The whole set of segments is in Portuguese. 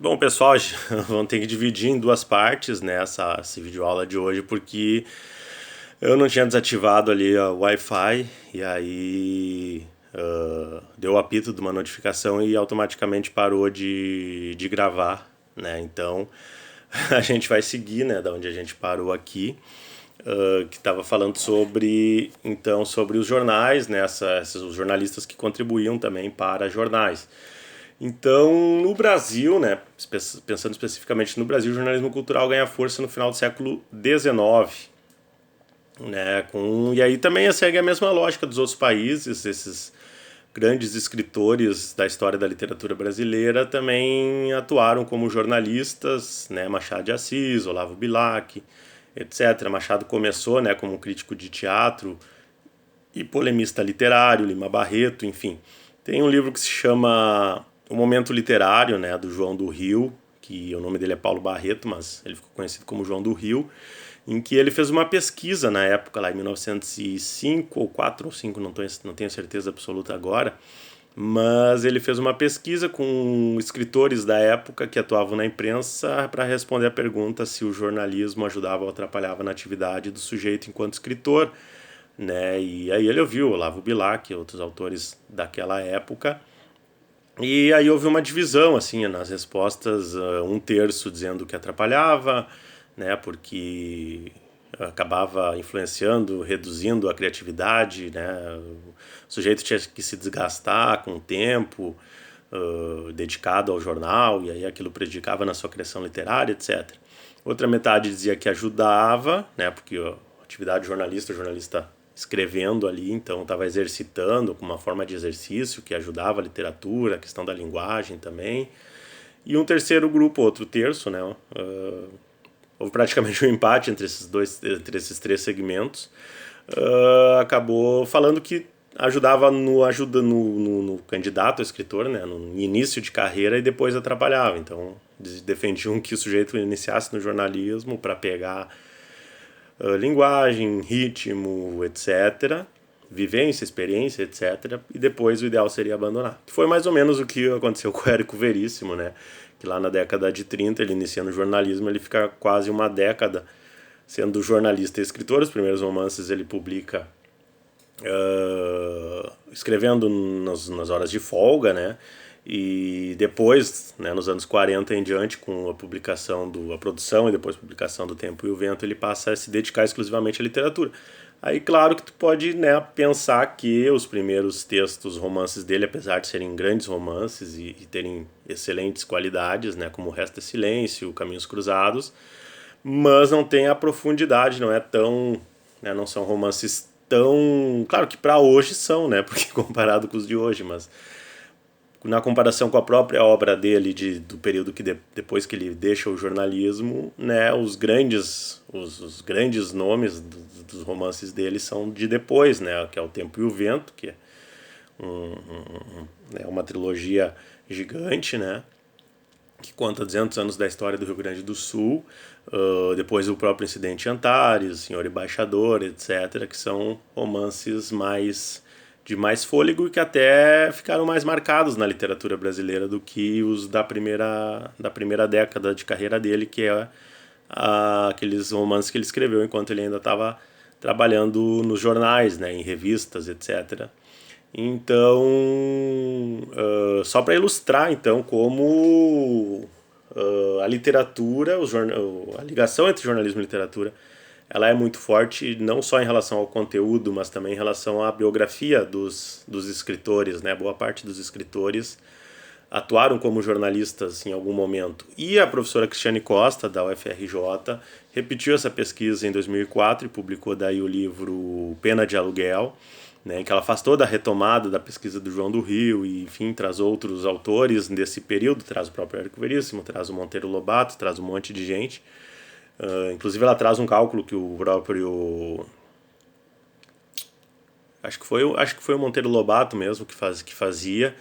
Bom, pessoal, vamos ter que dividir em duas partes, né, essa videoaula de hoje, porque eu não tinha desativado ali o Wi-Fi e aí deu o apito de uma notificação e automaticamente parou de gravar, né? Então a gente vai seguir, né, da onde a gente parou aqui, que estava falando sobre os jornais, né, os jornalistas que contribuíam também para jornais. Então, no Brasil, né, pensando especificamente no Brasil, o jornalismo cultural ganha força no final do século XIX, né, e aí também segue a mesma lógica dos outros países. Esses grandes escritores da história da literatura brasileira também atuaram como jornalistas, né, Machado de Assis, Olavo Bilac, etc. Machado começou, né, como crítico de teatro e polemista literário, Lima Barreto, enfim. Tem um livro que se chama O Momento Literário, né, do João do Rio, que o nome dele é Paulo Barreto, mas ele ficou conhecido como João do Rio, em que ele fez uma pesquisa na época, lá em 1905 ou 4 ou 5, não tenho certeza absoluta agora, mas ele fez uma pesquisa com escritores da época que atuavam na imprensa para responder a pergunta se o jornalismo ajudava ou atrapalhava na atividade do sujeito enquanto escritor, né? E aí ele ouviu Olavo Bilac e outros autores daquela época. E aí houve uma divisão, assim, nas respostas, um terço dizendo que atrapalhava, né, porque acabava influenciando, reduzindo a criatividade, né, o sujeito tinha que se desgastar com o tempo dedicado ao jornal, e aí aquilo prejudicava na sua criação literária, etc. Outra metade dizia que ajudava, né, porque a atividade jornalista, o jornalista escrevendo ali, então estava exercitando com uma forma de exercício que ajudava a literatura, a questão da linguagem também. E um terceiro grupo, outro terço, né? Houve praticamente um empate entre esses três segmentos. Acabou falando que ajuda no candidato a escritor, né, no início de carreira, e depois atrapalhava. Então defendiam que o sujeito iniciasse no jornalismo para pegar linguagem, ritmo, etc., vivência, experiência, etc., e depois o ideal seria abandonar. Que foi mais ou menos o que aconteceu com o Érico Veríssimo, né? Que lá na década de 30, ele inicia no jornalismo, ele fica quase uma década sendo jornalista e escritor. Os primeiros romances ele publica escrevendo nas horas de folga, né? E depois, né, nos anos 40 em diante, com a produção e depois a publicação do Tempo e o Vento, ele passa a se dedicar exclusivamente à literatura. Aí, claro que tu pode, né, pensar que os primeiros textos, romances dele, apesar de serem grandes romances e terem excelentes qualidades, né, como O Resto é Silêncio, Caminhos Cruzados, mas não tem a profundidade, não é tão, né, não são romances tão, claro que para hoje são, né, porque comparado com os de hoje, mas na comparação com a própria obra dele do período que depois que ele deixa o jornalismo, né, os grandes nomes dos romances dele são de depois, né, que é O Tempo e o Vento, que é né, uma trilogia gigante, né, que conta 200 anos da história do Rio Grande do Sul, depois o próprio Incidente de Antares, Senhor Embaixador, etc., que são romances de mais fôlego e que até ficaram mais marcados na literatura brasileira do que os da primeira década de carreira dele, que é aqueles romances que ele escreveu enquanto ele ainda estava trabalhando nos jornais, né, em revistas, etc. Então, só para ilustrar, então, como a literatura, a ligação entre jornalismo e literatura, ela é muito forte, não só em relação ao conteúdo, mas também em relação à biografia dos escritores, né? Boa parte dos escritores atuaram como jornalistas em algum momento. E a professora Cristiane Costa, da UFRJ, repetiu essa pesquisa em 2004 e publicou daí o livro Pena de Aluguel, né, em que ela faz toda a retomada da pesquisa do João do Rio e, enfim, traz outros autores desse período, traz o próprio Érico Veríssimo, traz o Monteiro Lobato, traz um monte de gente. Inclusive ela traz um cálculo que o próprio... Acho que foi o Monteiro Lobato mesmo que fazia,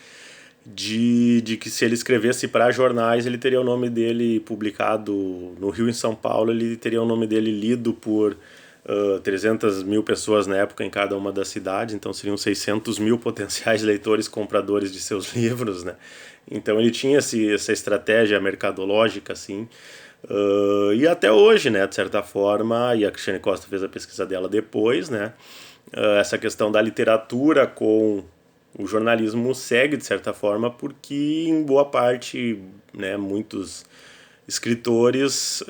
de que se ele escrevesse para jornais, ele teria o nome dele publicado no Rio e em São Paulo, ele teria o nome dele lido por 300 mil pessoas na época em cada uma das cidades, então seriam 600 mil potenciais leitores compradores de seus livros, né? Então ele tinha essa estratégia mercadológica, assim, e até hoje, né, de certa forma, e a Cristiane Costa fez a pesquisa dela depois, né, essa questão da literatura com o jornalismo segue de certa forma porque em boa parte, né, muitos escritores,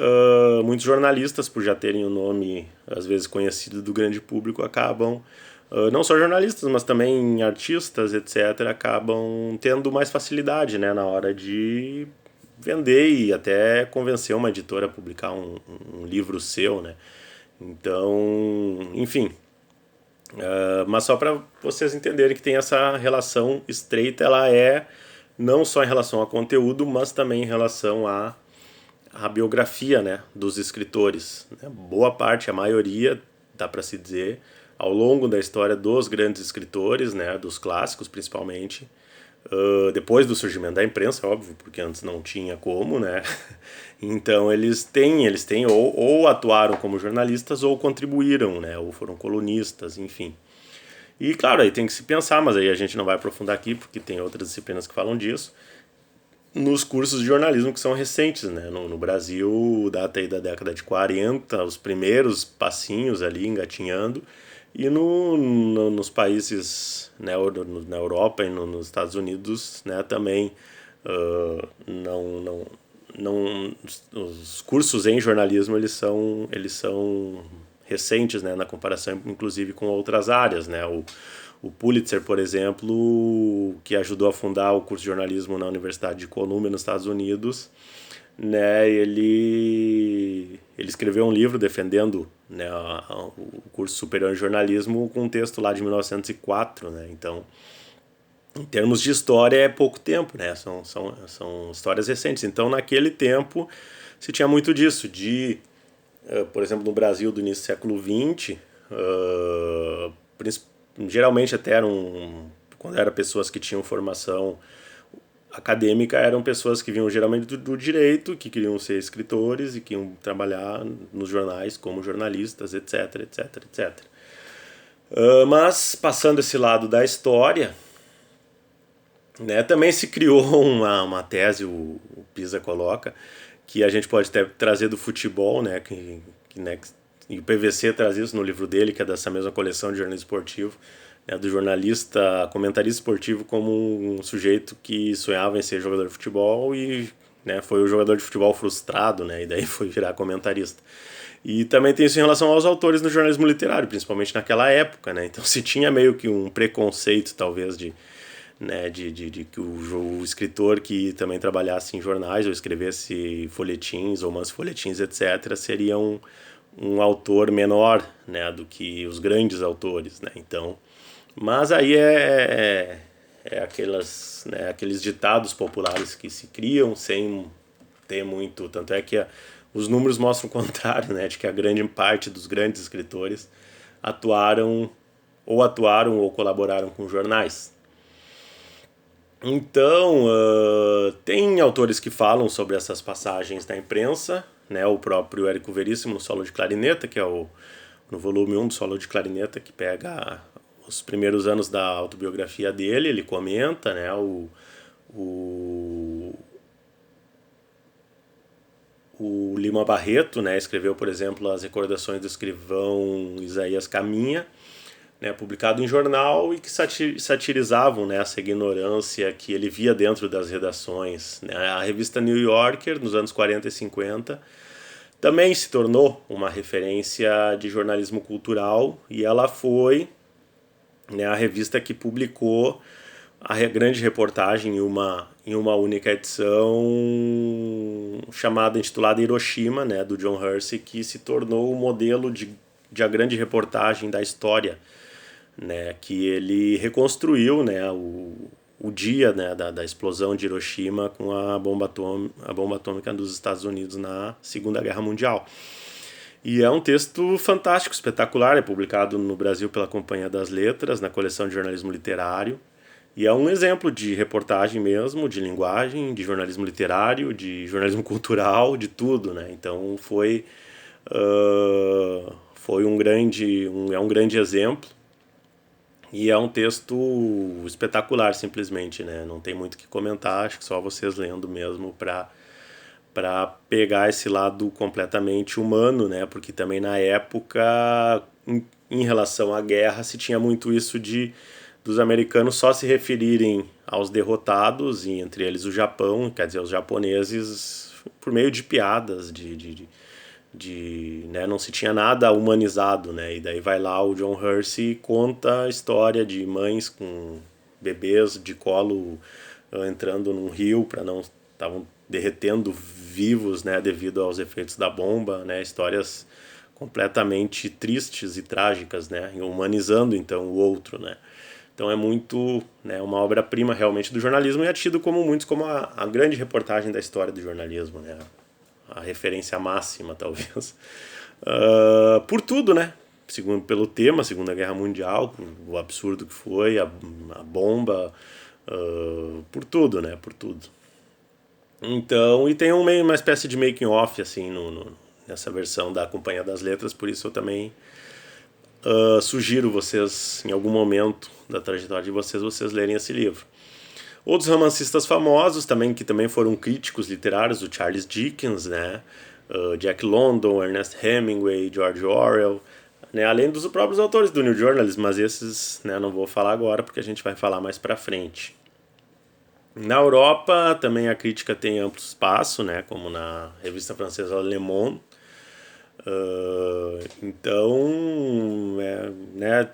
muitos jornalistas, por já terem o nome às vezes conhecido do grande público, acabam, não só jornalistas, mas também artistas, etc., acabam tendo mais facilidade, né, na hora de vender e até convencer uma editora a publicar um livro seu, né? Então, enfim, mas só para vocês entenderem que tem essa relação estreita, ela é não só em relação ao conteúdo, mas também em relação à biografia, né, dos escritores. Né? Boa parte, a maioria, dá para se dizer, ao longo da história dos grandes escritores, né, dos clássicos principalmente, depois do surgimento da imprensa, óbvio, porque antes não tinha como, né? Então eles têm ou atuaram como jornalistas ou contribuíram, né? Ou foram colunistas, enfim. E claro, aí tem que se pensar, mas aí a gente não vai aprofundar aqui, porque tem outras disciplinas que falam disso, nos cursos de jornalismo que são recentes, né? No Brasil, data aí da década de 40, os primeiros passinhos ali engatinhando, e nos países, né, na Europa e nos Estados Unidos, né, também os cursos em jornalismo eles são recentes, né, na comparação inclusive com outras áreas, né? O Pulitzer, por exemplo, que ajudou a fundar o curso de jornalismo na Universidade de Columbia, nos Estados Unidos, né, ele escreveu um livro defendendo, né, o curso superior em jornalismo com um texto lá de 1904, né? Então, em termos de história, é pouco tempo, né? São histórias recentes. Então, naquele tempo, se tinha muito disso, por exemplo, no Brasil do início do século XX, geralmente até quando eram pessoas que tinham formação acadêmica, eram pessoas que vinham geralmente do direito, que queriam ser escritores e que iam trabalhar nos jornais como jornalistas, etc, etc, etc. Mas, passando esse lado da história, né, também se criou uma tese, o Pisa coloca, que a gente pode até trazer do futebol, né, né, e o PVC traz isso no livro dele, que é dessa mesma coleção de jornalismo esportivo, né, do jornalista, comentarista esportivo como um sujeito que sonhava em ser jogador de futebol e, né, foi o jogador de futebol frustrado, né, e daí foi virar comentarista. E também tem isso em relação aos autores no jornalismo literário, principalmente naquela época, né? Então se tinha meio que um preconceito, talvez, né, de que o escritor que também trabalhasse em jornais ou escrevesse folhetins, romances, folhetins, etc., seria um autor menor, né, do que os grandes autores, né? Então, mas aí aqueles ditados populares que se criam sem ter muito, tanto é que os números mostram o contrário, né, de que a grande parte dos grandes escritores atuaram ou colaboraram com jornais. Então, tem autores que falam sobre essas passagens na imprensa, né? O próprio Érico Veríssimo no Solo de Clarineta, que é no volume 1 do Solo de Clarineta, que pega os primeiros anos da autobiografia dele, ele comenta, né? O Lima Barreto, né, escreveu, por exemplo, as recordações do escrivão Isaías Caminha, né, publicado em jornal e que satirizavam, né, essa ignorância que ele via dentro das redações. Né. A revista New Yorker, nos anos 40 e 50, também se tornou uma referência de jornalismo cultural e ela foi, né, a revista que publicou a grande reportagem em uma única edição intitulada Hiroshima, né, do John Hersey, que se tornou o modelo de a grande reportagem da história, né, que ele reconstruiu, né, o dia, né, da explosão de Hiroshima com a bomba atômica dos Estados Unidos na Segunda Guerra Mundial. E é um texto fantástico, espetacular, é publicado no Brasil pela Companhia das Letras, na coleção de jornalismo literário, e é um exemplo de reportagem mesmo, de linguagem, de jornalismo literário, de jornalismo cultural, de tudo, né? Então foi é um grande exemplo. E é um texto espetacular, simplesmente, né? Não tem muito o que comentar, acho que só vocês lendo mesmo para pegar esse lado completamente humano, né? Porque também na época, em relação à guerra, se tinha muito isso de dos americanos só se referirem aos derrotados, e entre eles o Japão, quer dizer, os japoneses, por meio de piadas, né, não se tinha nada humanizado, né? E daí vai lá o John Hersey e conta a história de mães com bebês de colo entrando num rio para não estavam derretendo vivos, né, devido aos efeitos da bomba, né? Histórias completamente tristes e trágicas, né? Humanizando então o outro, né? Então é muito, né, uma obra-prima realmente do jornalismo e é tido como muitos como a grande reportagem da história do jornalismo, né? A referência máxima, talvez. Por tudo, né? Segundo, pelo tema, Segunda Guerra Mundial, o absurdo que foi, a bomba, por tudo, né? Por tudo. Então, e tem uma espécie de making off, assim, nessa versão da Companhia das Letras, por isso eu também sugiro vocês, em algum momento da trajetória de vocês lerem esse livro. Outros romancistas famosos também, que também foram críticos literários, o Charles Dickens, né? Jack London, Ernest Hemingway, George Orwell, né? Além dos próprios autores do New Journalism, mas esses, né, não vou falar agora porque a gente vai falar mais pra frente. Na Europa também a crítica tem amplo espaço, né? Como na revista francesa Le Monde. Então, né,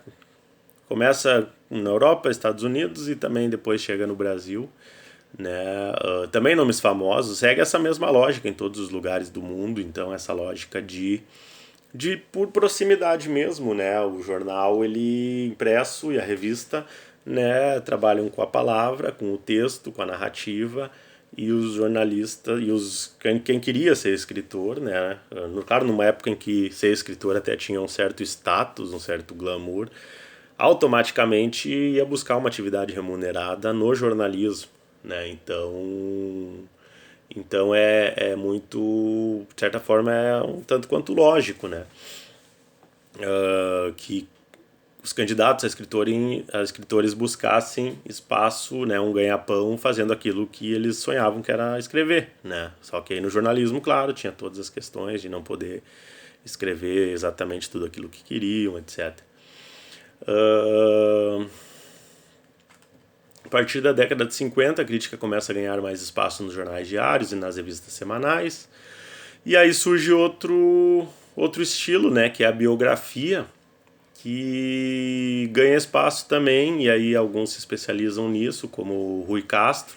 começa na Europa, Estados Unidos e também depois chega no Brasil, né? Também nomes famosos, segue essa mesma lógica em todos os lugares do mundo, então essa lógica de por proximidade mesmo, né? O jornal ele impresso e a revista, né, trabalham com a palavra, com o texto, com a narrativa e os jornalistas e quem queria ser escritor, né? Claro, numa época em que ser escritor até tinha um certo status, um certo glamour, automaticamente ia buscar uma atividade remunerada no jornalismo, né? Então é muito, de certa forma, é um tanto quanto lógico, né? Que os candidatos a escritores buscassem espaço, né, um ganha-pão fazendo aquilo que eles sonhavam que era escrever, né? Só que aí no jornalismo, claro, tinha todas as questões de não poder escrever exatamente tudo aquilo que queriam, etc. A partir da década de 50, a crítica começa a ganhar mais espaço nos jornais diários e nas revistas semanais. E aí surge outro estilo, né, que é a biografia, que ganha espaço também, e aí alguns se especializam nisso, como o Rui Castro,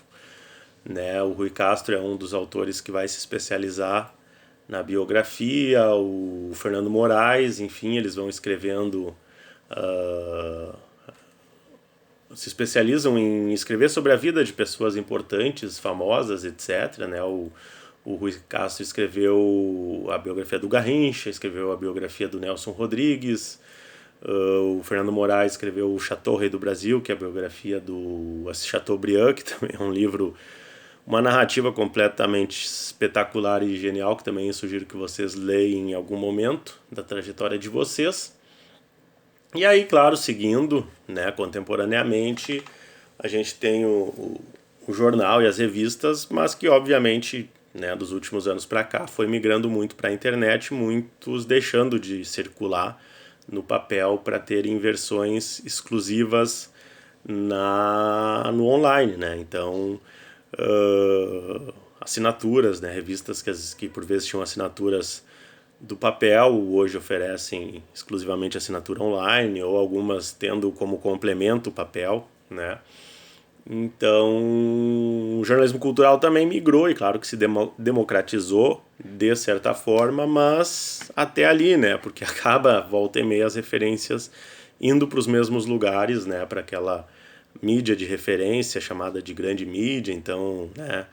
né? O Rui Castro é um dos autores que vai se especializar na biografia, o Fernando Moraes, enfim, eles vão escrevendo, se especializam em escrever sobre a vida de pessoas importantes, famosas, etc., né? O Rui Castro escreveu a biografia do Garrincha, escreveu a biografia do Nelson Rodrigues, o Fernando Moraes escreveu o Chateau Rei do Brasil, que é a biografia do Chateaubriand, que também é um livro, uma narrativa completamente espetacular e genial, que também sugiro que vocês leiam em algum momento da trajetória de vocês. E aí, claro, seguindo, né, contemporaneamente, a gente tem o jornal e as revistas, mas que obviamente, né, dos últimos anos para cá foi migrando muito para a internet, muitos deixando de circular no papel para terem versões exclusivas no online, né? Então, assinaturas, né? Revistas que por vezes tinham assinaturas do papel, hoje oferecem exclusivamente assinatura online, ou algumas tendo como complemento o papel, né? Então, o jornalismo cultural também migrou, e claro que se democratizou de certa forma, mas até ali, né? Porque acaba, volta e meia, as referências indo para os mesmos lugares, né? Para aquela mídia de referência chamada de grande mídia, então, né?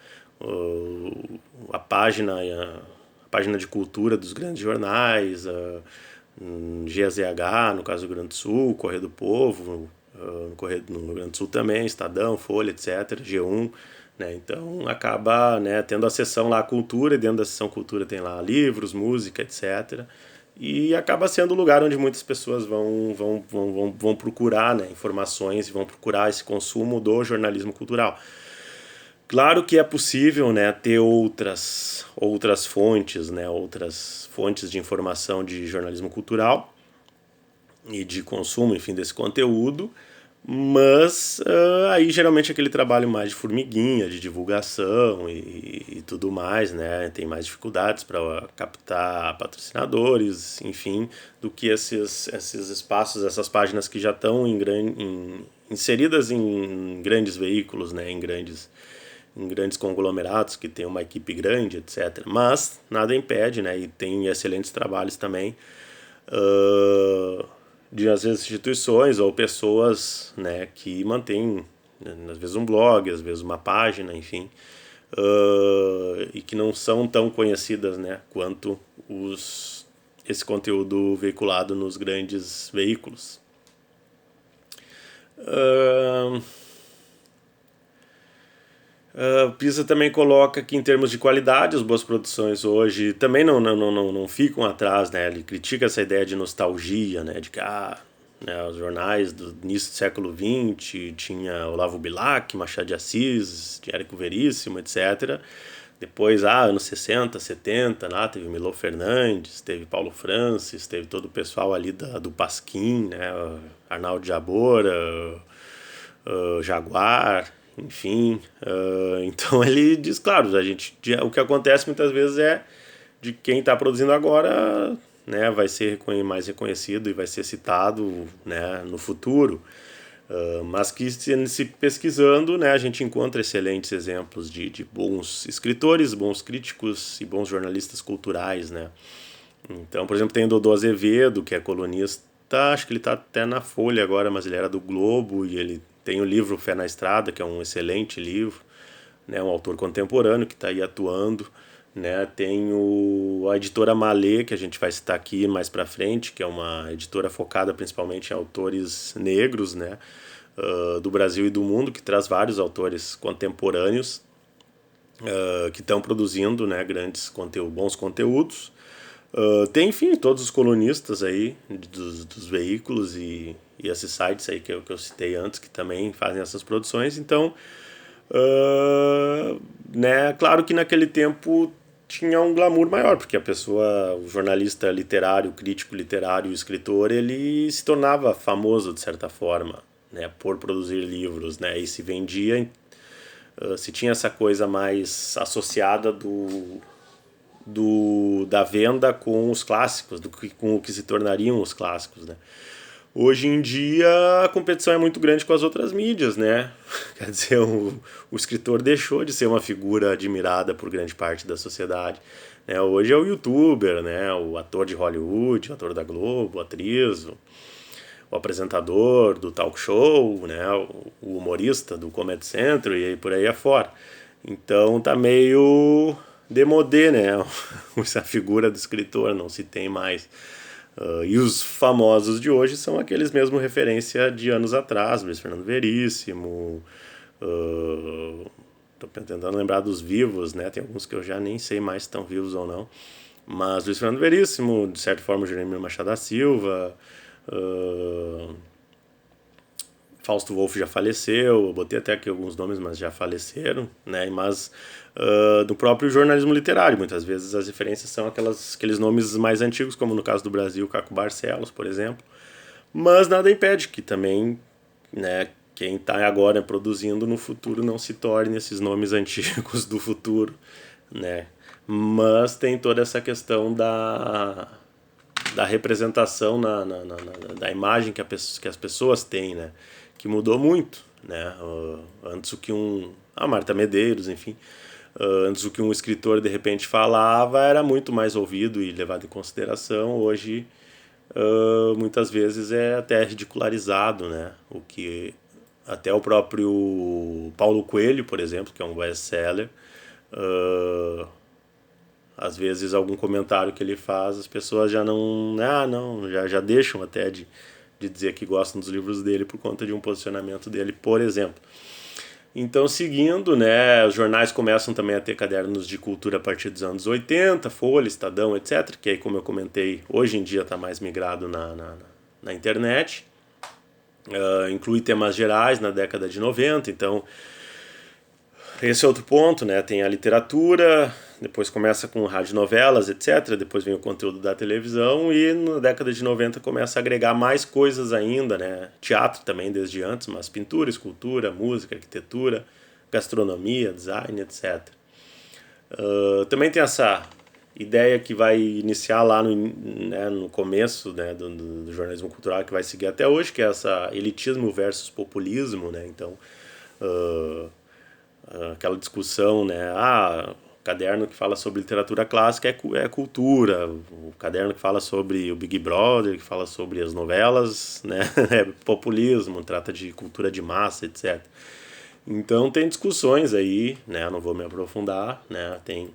A página de cultura dos grandes jornais, GZH, no caso do Rio Grande do Sul, Correio do Povo, no Rio Grande do Sul também, Estadão, Folha, etc., G1, né? Então acaba, né, tendo a seção lá cultura, e dentro da seção cultura tem lá livros, música, etc. e acaba sendo o lugar onde muitas pessoas vão procurar, né, informações e vão procurar esse consumo do jornalismo cultural. Claro que é possível, né, ter outras fontes, né, outras fontes de informação de jornalismo cultural e de consumo, enfim, desse conteúdo, mas aí geralmente aquele trabalho mais de formiguinha, de divulgação e tudo mais, né? Tem mais dificuldades para captar patrocinadores, enfim, do que esses espaços, essas páginas que já estão inseridas em grandes veículos, né? Em grandes conglomerados que tem uma equipe grande, etc. Mas nada impede, né? E tem excelentes trabalhos também. De às vezes instituições ou pessoas, né, que mantêm, às vezes um blog, às vezes uma página, enfim, e que não são tão conhecidas, né, quanto esse conteúdo veiculado nos grandes veículos. O Pisa também coloca que em termos de qualidade, as boas produções hoje também não ficam atrás, né? Ele critica essa ideia de nostalgia, né? De que né, os jornais do início do século XX tinha Olavo Bilac, Machado de Assis, Érico Veríssimo, etc. Depois, anos 60, 70, lá teve Milô Fernandes, teve Paulo Francis, teve todo o pessoal ali do Pasquim, né? Arnaldo Jabora, Jaguar, enfim. Então ele diz, claro, o que acontece muitas vezes é de quem está produzindo agora, né, vai ser mais reconhecido e vai ser citado, né, no futuro. Mas que se pesquisando, né, a gente encontra excelentes exemplos de bons escritores, bons críticos e bons jornalistas culturais, né. Então, por exemplo, tem o Dodô Azevedo, que é colunista, acho que ele está até na Folha agora, mas ele era do Globo, e ele tem o livro Fé na Estrada, que é um excelente livro, né, um autor contemporâneo que está aí atuando, né. Tem a editora Malê, que a gente vai citar aqui mais para frente, que é uma editora focada principalmente em autores negros, né, do Brasil e do mundo, que traz vários autores contemporâneos que estão produzindo, né, bons conteúdos. Tem, enfim, todos os colunistas aí dos veículos e esses sites aí que eu citei antes, que também fazem essas produções. Então, né, claro que naquele tempo tinha um glamour maior, porque o jornalista literário, o crítico literário, o escritor, ele se tornava famoso de certa forma, né, por produzir livros, né, e se vendia, se tinha essa coisa mais associada da venda com os clássicos, com o que se tornariam os clássicos, né? Hoje em dia a competição é muito grande com as outras mídias, né? Quer dizer, o escritor deixou de ser uma figura admirada por grande parte da sociedade, né? Hoje é o youtuber, né? O ator de Hollywood, o ator da Globo, a atriz, o apresentador do talk show, né? O humorista do Comedy Central e aí por aí afora. Então tá meio demodê, né? Essa figura do escritor não se tem mais. E os famosos de hoje são aqueles mesmo referência de anos atrás, Luiz Fernando Veríssimo. Tô tentando lembrar dos vivos, né? Tem alguns que eu já nem sei mais se estão vivos ou não. Mas Luiz Fernando Veríssimo, de certa forma, Jerônimo Machado da Silva. Fausto Wolff já faleceu, eu botei até aqui alguns nomes, mas já faleceram, né? Mas do próprio jornalismo literário, muitas vezes as referências são aqueles nomes mais antigos, como no caso do Brasil, Caco Barcelos, por exemplo. Mas nada impede que também, né, quem está agora produzindo no futuro não se torne esses nomes antigos do futuro, né? Mas tem toda essa questão da representação da imagem que as pessoas têm, né? Que mudou muito, né? Antes o que a Marta Medeiros, enfim, antes o que um escritor de repente falava era muito mais ouvido e levado em consideração. Hoje muitas vezes é até ridicularizado, né? O que até o próprio Paulo Coelho, por exemplo, que é um best-seller, às vezes algum comentário que ele faz, as pessoas já já deixam até de dizer que gostam dos livros dele por conta de um posicionamento dele, por exemplo. Então, seguindo, né, os jornais começam também a ter cadernos de cultura a partir dos anos 80, Folha, Estadão, etc., que aí, como eu comentei, hoje em dia está mais migrado na internet. Inclui temas gerais na década de 90, então esse é outro ponto, né? Tem a literatura, depois começa com radionovelas, etc. Depois vem o conteúdo da televisão e na década de 90 começa a agregar mais coisas ainda, né? Teatro também desde antes, mas pintura, escultura, música, arquitetura, gastronomia, design, etc. Também tem essa ideia que vai iniciar lá no começo, né, do jornalismo cultural, que vai seguir até hoje, que é essa elitismo versus populismo, né? Então, aquela discussão, né? O caderno que fala sobre literatura clássica é cultura, o caderno que fala sobre o Big Brother, que fala sobre as novelas, né? É populismo, trata de cultura de massa, etc. Então tem discussões aí, né? Não vou me aprofundar, né? Tem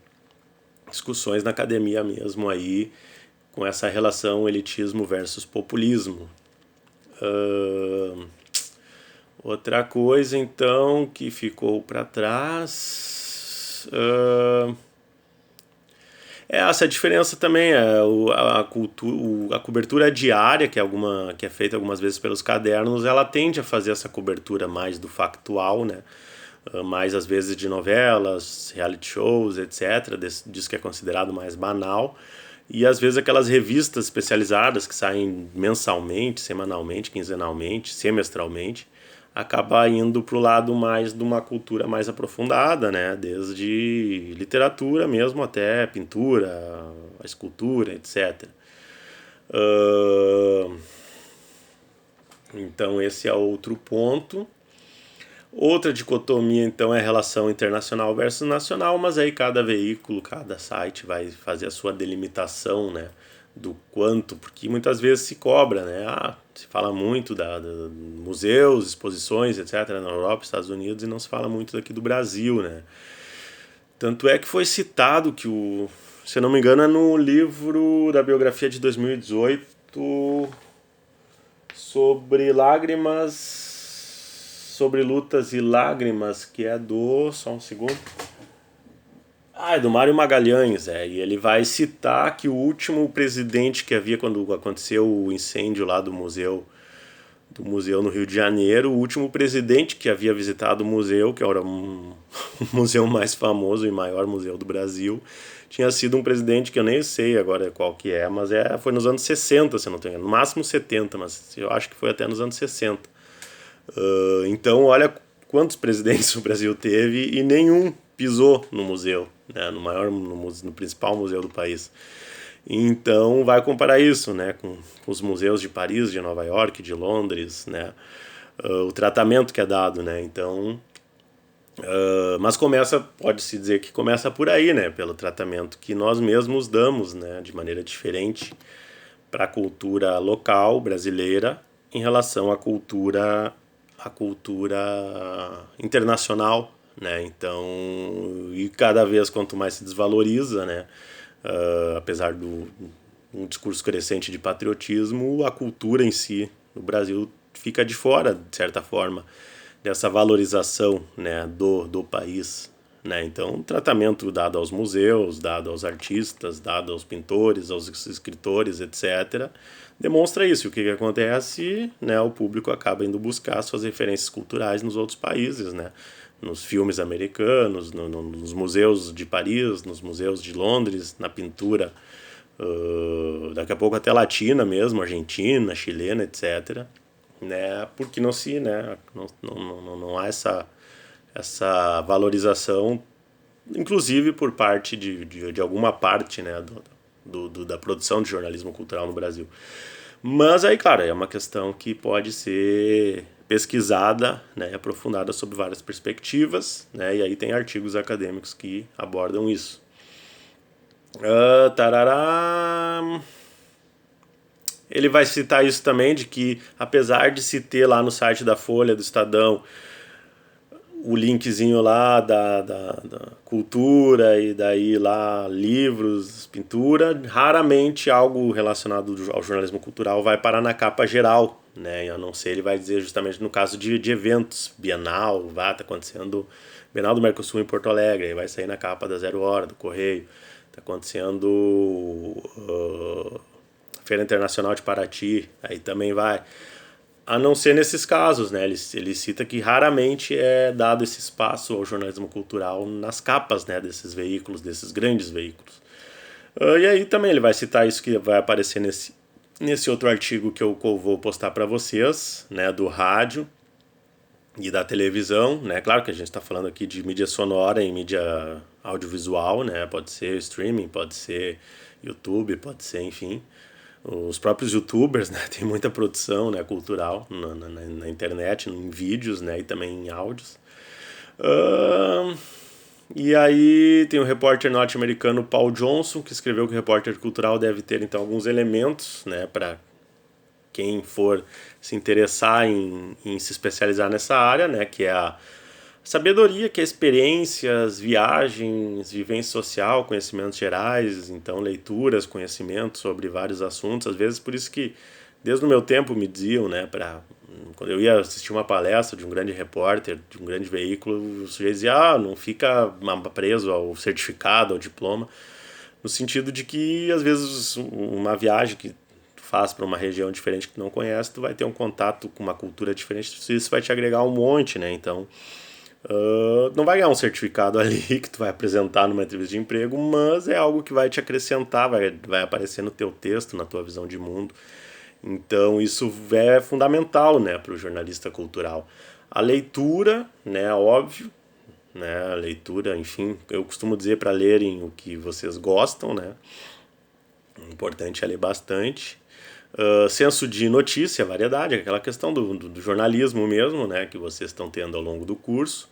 discussões na academia mesmo aí com essa relação elitismo versus populismo. Outra coisa, então, que ficou para trás é essa diferença também, a cobertura diária, que é feita algumas vezes pelos cadernos, ela tende a fazer essa cobertura mais do factual, né? Mais às vezes de novelas, reality shows, etc., disso que é considerado mais banal. E às vezes aquelas revistas especializadas que saem mensalmente, semanalmente, quinzenalmente, semestralmente, acaba indo para o lado mais de uma cultura mais aprofundada, né? Desde literatura mesmo até pintura, escultura, etc. Então esse é outro ponto. Outra dicotomia, então, é a relação internacional versus nacional, mas aí cada veículo, cada site vai fazer a sua delimitação, né, do quanto, porque muitas vezes se cobra, né, se fala muito da museus, exposições, etc., na Europa, Estados Unidos, e não se fala muito daqui do Brasil, né. Tanto é que foi citado que se eu não me engano, é no livro da biografia de 2018 sobre lágrimas, sobre lutas e lágrimas, que é só um segundo. É do Mário Magalhães, e ele vai citar que o último presidente que havia quando aconteceu o incêndio lá do museu no Rio de Janeiro, o último presidente que havia visitado o museu, que era o museu mais famoso e maior museu do Brasil, tinha sido um presidente que eu nem sei agora qual que é, mas foi nos anos 60, se eu não tenho, no máximo 70, mas eu acho que foi até nos anos 60. Então, olha quantos presidentes o Brasil teve e nenhum pisou no museu, né, no principal museu do país. Então, vai comparar isso, né, com os museus de Paris, de Nova York, de Londres, né, o tratamento que é dado, né. Então, mas pode-se dizer que começa por aí, né, pelo tratamento que nós mesmos damos, né, de maneira diferente para a cultura local brasileira em relação à cultura internacional, né? Então, e cada vez quanto mais se desvaloriza, né? Apesar um discurso crescente de patriotismo, a cultura em si no Brasil fica de fora, de certa forma, dessa valorização, né, do país, né? Então, o tratamento dado aos museus, dado aos artistas, dado aos pintores, aos escritores, etc., demonstra isso. O que acontece, né? O público acaba indo buscar suas referências culturais nos outros países, né? Nos filmes americanos, nos museus de Paris, nos museus de Londres, na pintura, daqui a pouco até latina mesmo, argentina, chilena, etc., né? Porque não há essa valorização, inclusive por parte de alguma parte, né, da produção de jornalismo cultural no Brasil. Mas aí, claro, é uma questão que pode ser pesquisada, né, aprofundada sob várias perspectivas, né, e aí tem artigos acadêmicos que abordam isso. Ele vai citar isso também, de que apesar de se ter lá no site da Folha, do Estadão, o linkzinho lá da cultura e daí lá livros, pintura, raramente algo relacionado ao jornalismo cultural vai parar na capa geral né? A não ser, ele vai dizer justamente no caso de eventos, Bienal, tá acontecendo Bienal do Mercosul em Porto Alegre, aí vai sair na capa da Zero Hora, do Correio. Tá acontecendo Feira Internacional de Paraty, aí também vai. A não ser nesses casos, né? Ele cita que raramente é dado esse espaço ao jornalismo cultural nas capas, né, desses veículos, desses grandes veículos. E aí também ele vai citar isso que vai aparecer nesse outro artigo que eu vou postar para vocês, né, do rádio e da televisão, né? Claro que a gente está falando aqui de mídia sonora e mídia audiovisual, né? Pode ser streaming, pode ser YouTube, pode ser, enfim, os próprios YouTubers, né? Tem muita produção, né, cultural na internet, em vídeos, né, e também em áudios. E aí tem o repórter norte-americano Paul Johnson, que escreveu que o repórter cultural deve ter então alguns elementos, né, para quem for se interessar em se especializar nessa área, né, que é a sabedoria, que é experiências, viagens, vivência social, conhecimentos gerais, então leituras, conhecimentos sobre vários assuntos, às vezes por isso que desde o meu tempo me diziam, né, quando eu ia assistir uma palestra de um grande repórter, de um grande veículo, o sujeito dizia, não fica preso ao certificado, ao diploma, no sentido de que às vezes uma viagem que tu faz para uma região diferente que tu não conhece, tu vai ter um contato com uma cultura diferente, isso vai te agregar um monte, né, então não vai ganhar um certificado ali que tu vai apresentar numa entrevista de emprego, mas é algo que vai te acrescentar, vai aparecer no teu texto, na tua visão de mundo. Então isso é fundamental, né, para o jornalista cultural. A leitura, né, óbvio, né, a leitura, enfim, eu costumo dizer para lerem o que vocês gostam, né, o importante é ler bastante. Senso de notícia, variedade, aquela questão do jornalismo mesmo, né, que vocês estão tendo ao longo do curso.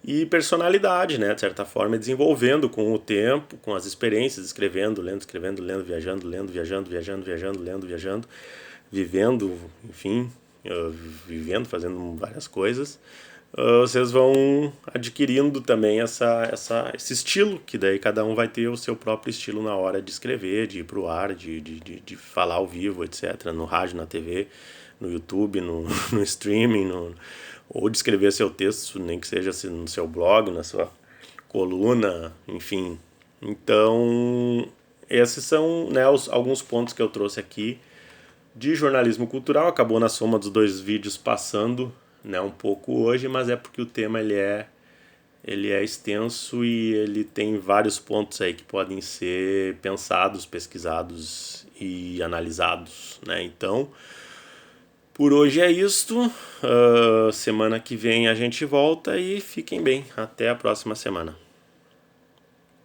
E personalidade, né, de certa forma, desenvolvendo com o tempo, com as experiências, escrevendo, lendo, viajando, lendo, viajando, vivendo, enfim, vivendo, fazendo várias coisas. Vocês vão adquirindo também esse estilo, que daí cada um vai ter o seu próprio estilo na hora de escrever, de ir pro ar, de falar ao vivo, etc. No rádio, na TV, no YouTube, no streaming, ou de escrever seu texto, nem que seja assim, no seu blog, na sua coluna, enfim. Então, esses são, né, alguns pontos que eu trouxe aqui de jornalismo cultural. Acabou na soma dos dois vídeos passando, né, um pouco hoje, mas é porque o tema ele é extenso e ele tem vários pontos aí que podem ser pensados, pesquisados e analisados, né? Então, por hoje é isto. Semana que vem a gente volta e fiquem bem. Até a próxima semana.